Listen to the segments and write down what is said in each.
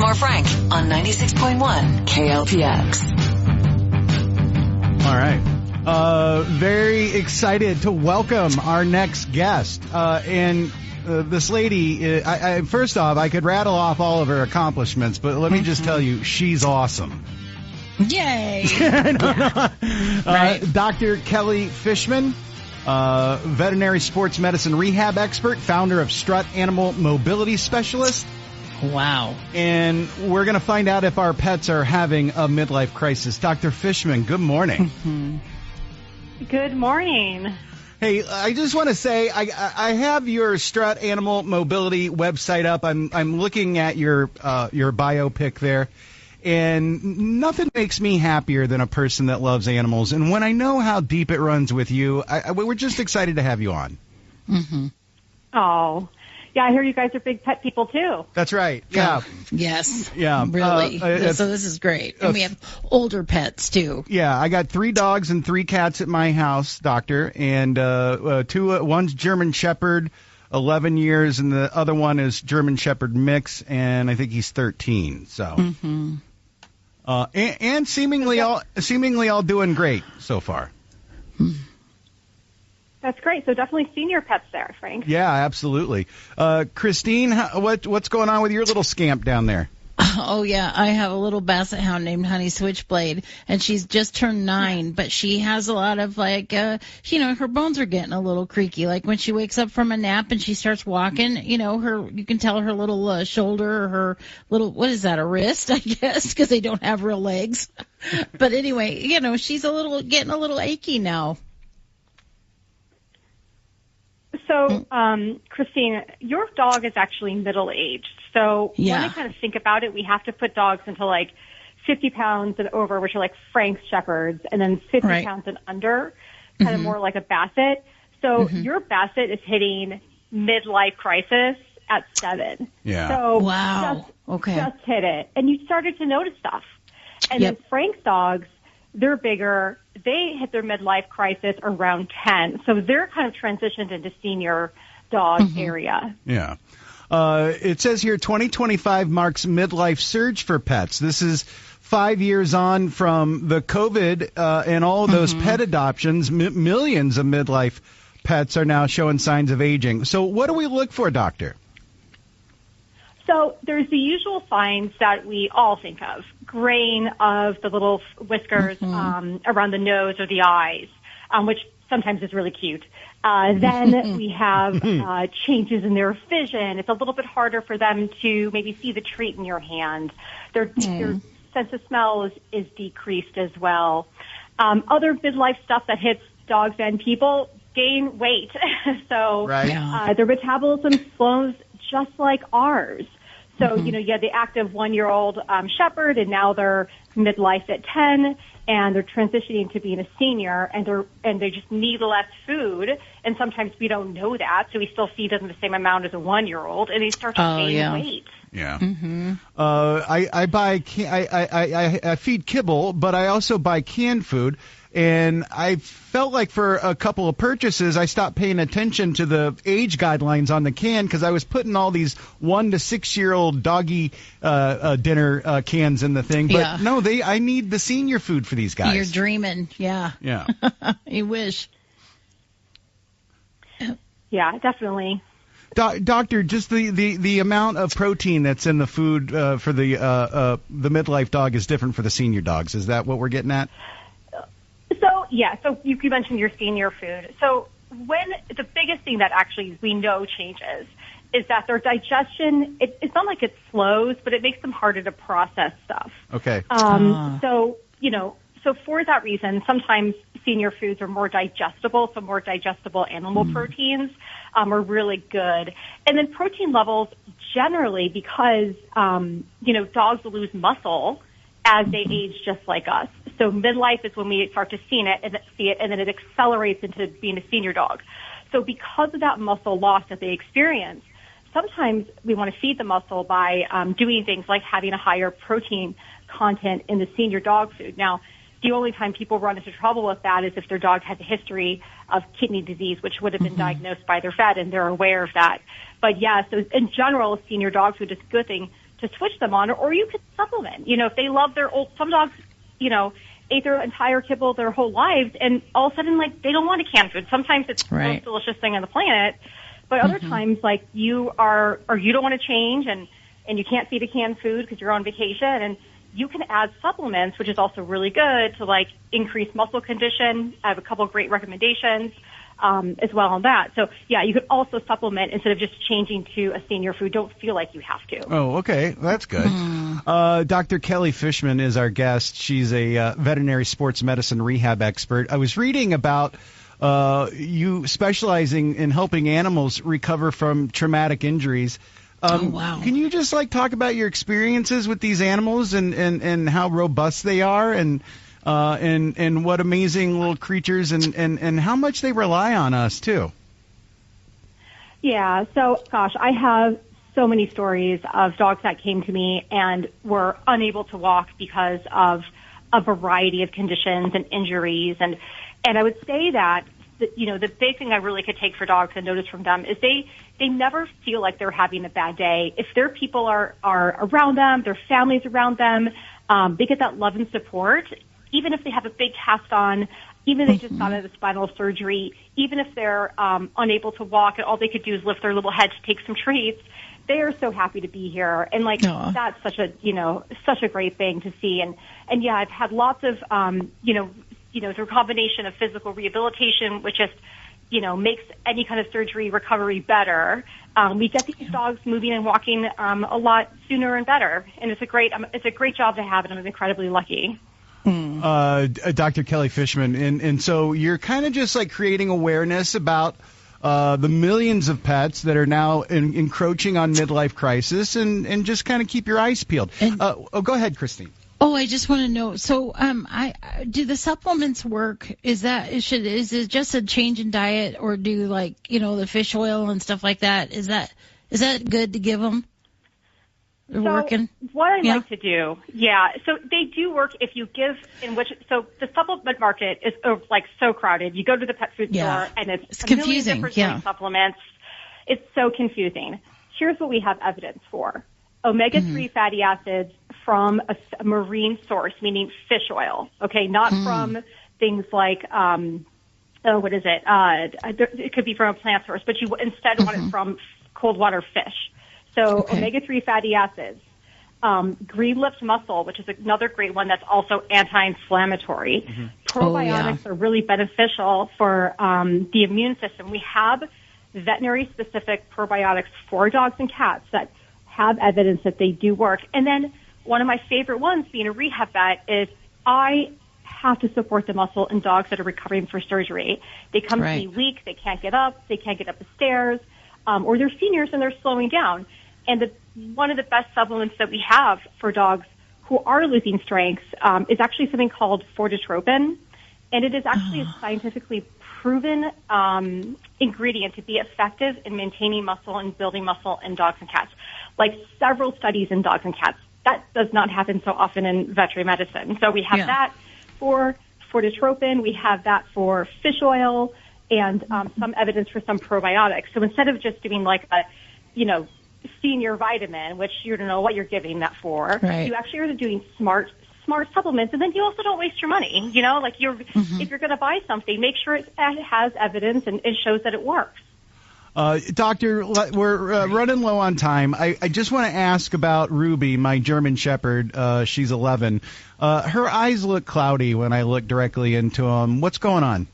more Frank on 96.1 KLPX. All right. Very excited to welcome our next guest. This lady, first off, I could rattle off all of her accomplishments, but let me just tell you, she's awesome. Yay! Right. Dr. Kelly Fishman, veterinary sports medicine rehab expert, founder of Strut Animal Mobility Specialists. Wow. And we're going to find out if our pets are having a midlife crisis. Dr. Fishman, good morning. Good morning. Hey, I just want to say I have your Strut Animal Mobility website up. I'm looking at your biopic there, and nothing makes me happier than a person that loves animals. And when I know how deep it runs with you, we're just excited to have you on. Mm-hmm. Oh, yeah, I hear you guys are big pet people too. That's right. Yeah. Yes. Yeah. Really. So this is great. And we have older pets too. Yeah, I got 3 dogs and 3 cats at my house, doctor, and one's German Shepherd, 11 years, and the other one is German Shepherd mix, and I think he's 13. So, and seemingly all doing great so far. That's great. So definitely senior pets there, Frank. Yeah, absolutely. Christine, what's going on with your little scamp down there? Oh, yeah. I have a little basset hound named Honey Switchblade, and she's just turned 9, but she has a lot of, her bones are getting a little creaky. Like when she wakes up from a nap and she starts walking, you can tell her little shoulder or her little, what is that, a wrist, I guess, because they don't have real legs. But anyway, she's getting a little achy now. So, Christine, your dog is actually middle-aged. So when I kind of think about it, we have to put dogs into like 50 pounds and over, which are like Frank's Shepherds, and then 50 pounds and under, kind of more like a basset. So your basset is hitting midlife crisis at 7. Yeah. So wow. Just hit it. And you started to notice stuff. And then Frank's dogs, they're bigger. They hit their midlife crisis around 10. So they're kind of transitioned into senior dog area. Yeah. It says here 2025 marks midlife surge for pets. This is 5 years on from the COVID and all of those pet adoptions. Millions of midlife pets are now showing signs of aging. So what do we look for, doctor? So there's the usual signs that we all think of. Graying of the little whiskers around the nose or the eyes, which sometimes is really cute. Then we have changes in their vision. It's a little bit harder for them to maybe see the treat in your hand. Their sense of smell is decreased as well. Other midlife stuff that hits dogs and people, gain weight. So their metabolism slows just like ours. So, you have the active 1-year-old shepherd, and now they're midlife at 10, and they're transitioning to being a senior, and they just need less food. And sometimes we don't know that, so we still feed them the same amount as a 1-year-old, and they start to gain weight. Yeah. I feed kibble, but I also buy canned food. And I felt like for a couple of purchases, I stopped paying attention to the age guidelines on the can because I was putting all these 1 to 6-year-old doggy dinner cans in the thing. But no, I need the senior food for these guys. You're dreaming. Yeah. Yeah. You wish. Yeah, definitely. Doctor, just the amount of protein that's in the food for the midlife dog is different for the senior dogs. Is that what we're getting at? So you mentioned your senior food. So when the biggest thing that actually we know changes is that their digestion, it's not like it slows, but it makes them harder to process stuff. Okay. So for that reason, sometimes senior foods are more digestible, so more digestible animal proteins are really good. And then protein levels generally, because, dogs lose muscle as they age just like us. So midlife is when we start to see it, and then it accelerates into being a senior dog. So because of that muscle loss that they experience, sometimes we want to feed the muscle by doing things like having a higher protein content in the senior dog food. Now, the only time people run into trouble with that is if their dog has a history of kidney disease, which would have been diagnosed by their vet, and they're aware of that. But yeah, so in general, senior dog food is a good thing switch them on, or you could supplement. If they love some dogs, ate their entire kibble their whole lives, and all of a sudden, they don't want a canned food. Sometimes it's the most delicious thing on the planet, but other times, you don't want to change, and you can't feed a canned food because you're on vacation, and you can add supplements, which is also really good to increase muscle condition. I have a couple of great recommendations as well on that. So yeah, you could also supplement instead of just changing to a senior food. Don't feel like you have to. Oh, okay. That's good. Dr. Kelly Fishman is our guest. She's a veterinary sports medicine rehab expert. I was reading about you specializing in helping animals recover from traumatic injuries. Wow. Can you just talk about your experiences with these animals and how robust they are and what amazing little creatures and how much they rely on us too? Yeah. So, gosh, I have so many stories of dogs that came to me and were unable to walk because of a variety of conditions and injuries. And I would say that, the big thing I really could take for dogs and notice from them is they never feel like they're having a bad day. If their people are around them, their families around them, they get that love and support, even if they have a big cast on, even if they just got out of spinal surgery, even if they're unable to walk and all they could do is lift their little head to take some treats. They are so happy to be here, and that's such a great thing to see. And yeah, I've had lots of through a combination of physical rehabilitation, which just makes any kind of surgery recovery better. We get these dogs moving and walking a lot sooner and better, and it's a great job to have, and I'm incredibly lucky. Dr. Kelly Fishman, and so you're kind of just creating awareness about the millions of pets that are now encroaching on midlife crisis, and just kind of keep your eyes peeled. Go ahead, Christine. Oh, I just want to know. So, do the supplements work? Is it just a change in diet, or do the fish oil and stuff like that? Is that good to give them? They're working. What I like to do, so they do work if you give so the supplement market is so crowded. You go to the pet food store and it's confusing. Different supplements. It's so confusing. Here's what we have evidence for. Omega-3 fatty acids from a marine source, meaning fish oil, okay, not from things like, what is it? It could be from a plant source, but you instead want it from cold water fish. So omega-3 fatty acids, green-lipped mussel, which is another great one that's also anti-inflammatory. Probiotics are really beneficial for the immune system. We have veterinary-specific probiotics for dogs and cats that have evidence that they do work. And then one of my favorite ones, being a rehab vet, is I have to support the muscle in dogs that are recovering for surgery. They come to me weak, they can't get up the stairs, or they're seniors and they're slowing down. And one of the best supplements that we have for dogs who are losing strength is actually something called fortitropin, and it is actually a scientifically proven ingredient to be effective in maintaining muscle and building muscle in dogs and cats. Several studies in dogs and cats. That does not happen so often in veterinary medicine. So we have that for fortitropin. We have that for fish oil and some evidence for some probiotics. So instead of just doing a, senior vitamin, which you don't know what you're giving that for, you actually are doing smart supplements, and then you also don't waste your money. If you're going to buy something, make sure it has evidence and it shows that it works. Doctor, we're running low on time. I just want to ask about Ruby, my German Shepherd. She's 11. Her eyes look cloudy when I look directly into them. What's going on?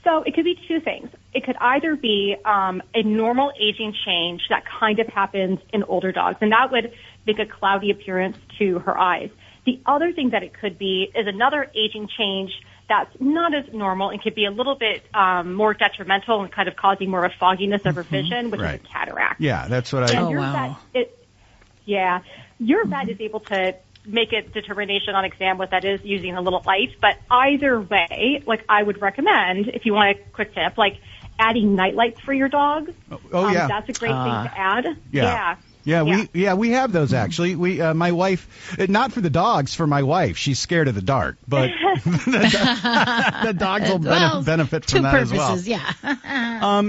So it could be two things. It could either be a normal aging change that kind of happens in older dogs, and that would make a cloudy appearance to her eyes. The other thing that it could be is another aging change that's not as normal and could be a little bit more detrimental and kind of causing more of a fogginess of her vision, which is a cataract. Yeah, that's what I... Your vet is able to make a determination on exam what that is using a little light, but either way, I would recommend, if you want a quick tip, adding night lights for your dog. That's a great thing to add. Yeah, we have those actually. We my wife, not for the dogs, for my wife. She's scared of the dark, but the dogs will benefit from that as well. Yeah.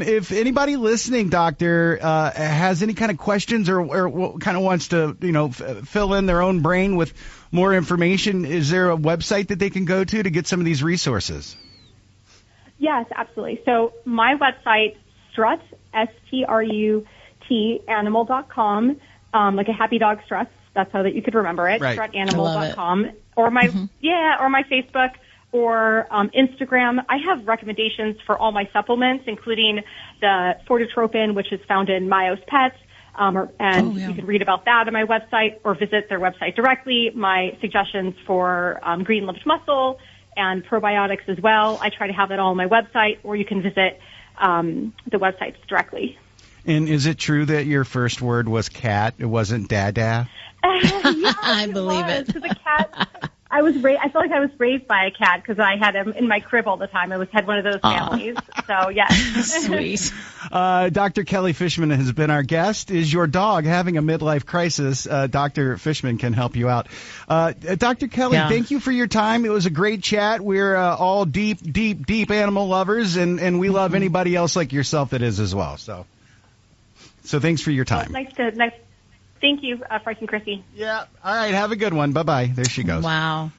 If anybody listening, doctor, has any kind of questions or kind of wants to, fill in their own brain with more information, is there a website that they can go to get some of these resources? Yes, absolutely. So my website, Strut, STRUT, animal.com, like a happy dog struts. That's how that you could remember it. Right. Strutanimal.com, or my or my Facebook or Instagram. I have recommendations for all my supplements, including the Fortitropin, which is found in MYOS PET. You can read about that on my website or visit their website directly. My suggestions for green-lipped mussel and probiotics as well. I try to have that all on my website, or you can visit the websites directly. And is it true that your first word was cat? It wasn't dada? Yeah, I believe it. The cat. I felt like I was raised by a cat because I had him in my crib all the time. I had one of those families. So, yes. Sweet. Dr. Kelly Fishman has been our guest. Is your dog having a midlife crisis? Dr. Fishman can help you out. Dr. Kelly, thank you for your time. It was a great chat. We're all deep animal lovers, and we love anybody else like yourself that is as well. So thanks for your time. Nice. Thank you, Frank and Chrissy. Yeah. All right. Have a good one. Bye-bye. There she goes. Wow.